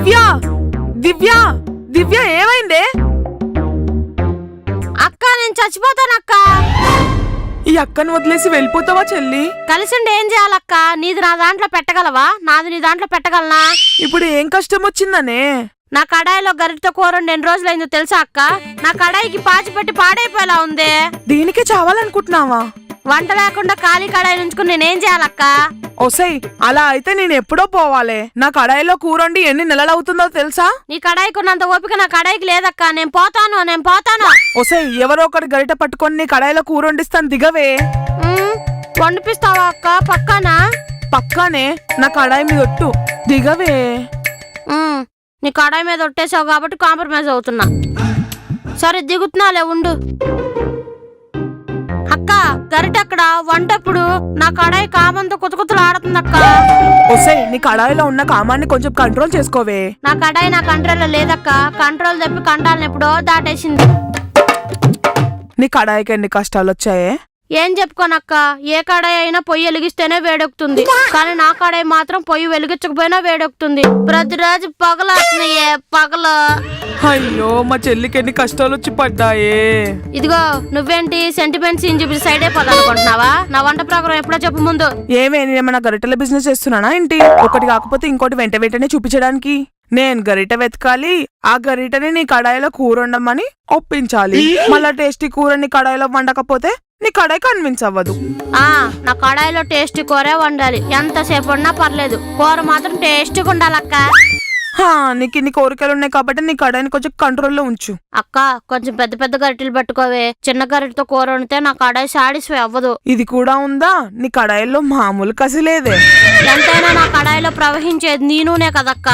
దివ్య దివ్య దివ్య ఏమైందే? అక్క నేను చచ్చిపోతానక్క. ఈ అక్కను వదిలేసి వెళ్ళిపోతావా చెల్లి? కలిసిండి ఏం చేయాలక్క? నీది నా దాంట్లో పెట్టగలవా? నాది నీ దాంట్లో పెట్టగలనా? ఇప్పుడు ఏం కష్టం వచ్చిందనే? నా కడాయిలో గరిటతో కూర ఎన్ని రోజులైందో తెలుసా అక్క? నా కడాయికి పాచి పెట్టి పాడైపోయేలా ఉంది. దీనికి చావాలనుకుంటున్నావా? వంట లేకుండా ఖాళీ కడాయి నుంచుకుని నేనేం చేయాలక్క? ఒసై అలా అయితే నేను ఎప్పుడో పోవాలే. నా కడాయిలో కూరండి ఎన్ని నెలలు అవుతుందో తెలుసా? నీ కడాయికున్నంత ఓపిక నా కడాయికి లేదక్క. నేను పోతాను. ఒసై ఎవరో ఒకటి గరిట పట్టుకొని నీ కడాయిలో కూర వండిస్తాను, దిగవే. వండిపిస్తావా అక్క? పక్కానా? పక్కానే, నా కడాయి మీద ఒట్టు, దిగవే. నీ కడాయి మీద ఒట్టేసావు కాబట్టి కాంప్రమైజ్ అవుతున్నా. సరే దిగుతున్నాలే, ఉండు. అక్క గరిటెక్కడ? వంటప్పుడు నా కడాయి కామంతో కుతకుతలు ఆడుతుందక్క. ఒసై నీ కడాయిలో ఉన్న కామాన్ని కొంచెం కంట్రోల్ చేసుకోవే. నా కడాయి నా కంట్రోల్లో లేదక్క. కంట్రోల్ తప్పి కంటాలను ఎప్పుడో దాటేసింది. నీ కడాయికి ఎన్ని కష్టాలు వచ్చాయే? ఏం చెప్పుకోనక్క, ఏ కడాయి అయినా పొయ్యి వెలిగిస్తేనే వేడెక్కుతుంది, కానీ నా కడాయి మాత్రం పొయ్యి వెలిగించకపోయినా వేడెక్కుతుంది. ప్రతిరోజు పగలొస్తున్నాయే పగలు. అయ్యో మా చెల్లికి ఎన్ని కష్టాలు వచ్చి పడ్డాయే. ఇదిగో నువ్వేంటి సెంటిమెంట్స్ చూపించి సైడ్ అయిపోతానుకుంటున్నావా? నా వంట ప్రోగ్రాం ఎప్పుడో చెప్పు ముందు. ఏమే నేనేమన్నా గరిటెల బిజినెస్ చేస్తున్నానా ఏంటి? ఒకటి కాకపోతే ఇంకోటి వెంటనే చూపించడానికి. నేను గరిట వెతకాలి, ఆ గరిటని నీ కడాయిలో కూర వండమని ఒప్పించాలి. మళ్ళా టేస్టీ కూర నీ కడాయిలో వండకపోతే నీ కడాయి కన్విన్స్ అవ్వదు. నా కడాయిలో టేస్టీ కూరే వండాలి. ఎంతసేపు ఉన్నా పర్లేదు, కూర మాత్రం టేస్టీగా ఉండాలక్క. నీకు ఇన్ని కోరికలు ఉన్నాయి కాబట్టి నీ కడాయిని కొంచెం కంట్రోల్లో ఉంచు. అక్క కొంచెం పెద్ద పెద్ద గరిటెలు పెట్టుకోవే. చిన్న గరిటతో కూర వండితే నా కడాయి సాటిస్ఫై అవ్వదు. ఇది కూడా ఉందా? నీ కడాయిలో మామూలు కసిలేదే. ఎంతైనా నా కడాయిలో ప్రవహించేది నీ నూనె కదక్క.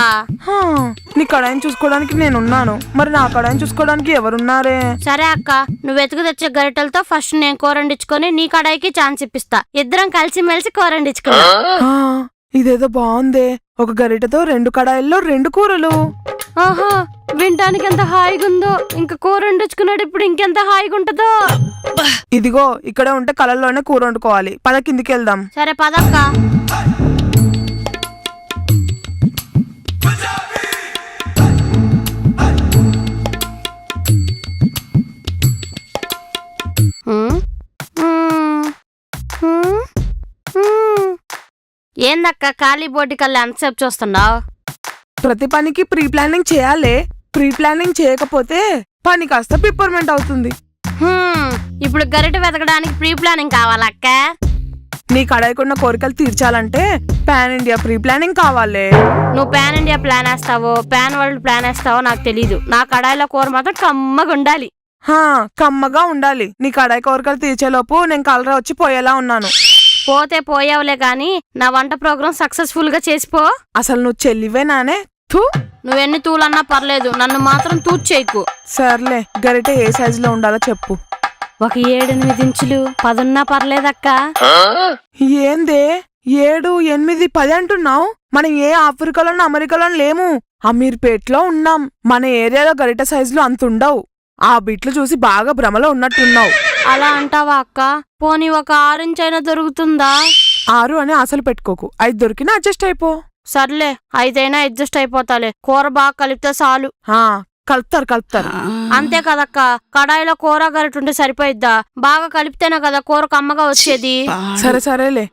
నీ కడాయిని చూసుకోవడానికి నేనున్నాను, మరి నా కడాయిని చూసుకోవడానికి ఎవరున్నారే? సరే అక్క, నువ్వు వెతుకు తెచ్చే గరిటెలతో ఫస్ట్ నేను కూర వండించుకొని నీ కడాయికి ఛాన్స్ ఇప్పిస్తా. ఇద్దరం కలిసి మెలిసి కూర వండించుకున్నా. ఇదేదో బాగుందే, ఒక గరిటతో 2 కడాయిల్లో 2 కూరలు. ఆహా, వినటానికి ఎంత హాయిగా ఉందో. ఇంకా కూర వండించుకున్నాడు ఇప్పుడు ఇంకెంత హాయిగా ఉంటుందో. ఇదిగో ఇక్కడ ఉంటే కలల్లోనే కూర వండుకోవాలి. పద కిందికి వెళ్దాం. సరే పదక్క. ఏందక్క ఖాళీ బోటి కల్లా ఎంతసేపు చూస్తున్నావు? ప్రతి పనికి ప్రీ ప్లానింగ్ చేయాలి. ప్రీ ప్లానింగ్ చేయకపోతే పని కాస్త పిప్పర్మెంట్ అవుతుంది. ఇప్పుడు గరిట వెతకడానికి ప్రీ ప్లానింగ్ కావాలక్క. నీ కడాయికున్న కోరికలు తీర్చాలంటే పాన్ ఇండియా ప్రీ ప్లానింగ్ కావాలి. నువ్వు పాన్ ఇండియా ప్లాన్ వేస్తావో పాన్ వరల్డ్ ప్లాన్ వేస్తావో నాకు తెలీదు. నా కడాయిలో కూర మాత్రం కమ్మగా ఉండాలి. కమ్మగా ఉండాలి. నీ కడాయి కోరికలు తీర్చేలోపు నేను కలరా వచ్చి పోయేలా ఉన్నాను. పోతే పోయావులే గాని నా వంట ప్రోగ్రాం సక్సెస్ఫుల్ గా చేసిపో. అసలు నువ్వు చెల్లివేనానే? నువ్వెన్ని తూలన్నా పర్లేదు, నన్ను మాత్రం తూచ్ చేయకు. సర్లే, గరిట ఏ సైజులో ఉండాలో చెప్పు. ఒక 7-8 ఇంచులు 10 ఉన్నా పర్లేదక్క. ఏందే 7, 8, 10 అంటున్నావు? మనం ఏ ఆఫ్రికాలోనూ అమెరికాలోనూ లేము, అమీర్పేట్లో ఉన్నాం. మన ఏరియాలో గరిట సైజులు అంతుండవు. ఆ బిట్లు చూసి బాగా భ్రమలో ఉన్నట్టున్నావు. అలా అంటావా అక్క? పోనీ ఒక 6 ఇంచ్ అయినా దొరుకుతుందా? 6 అని ఆశలు పెట్టుకోకు, 5 దొరికినా అడ్జస్ట్ అయిపో. సర్లే, 5 అయినా అడ్జస్ట్ అయిపోతాలే. కూర బాగా కలిపితే చాలు. కలుపుతారు. అంతే కదక్క, కడాయిలో కూర గరిటుంటే సరిపోయిద్దా? బాగా కలిపితేనే కదా కూర కమ్మగా వచ్చేది. సరేలే,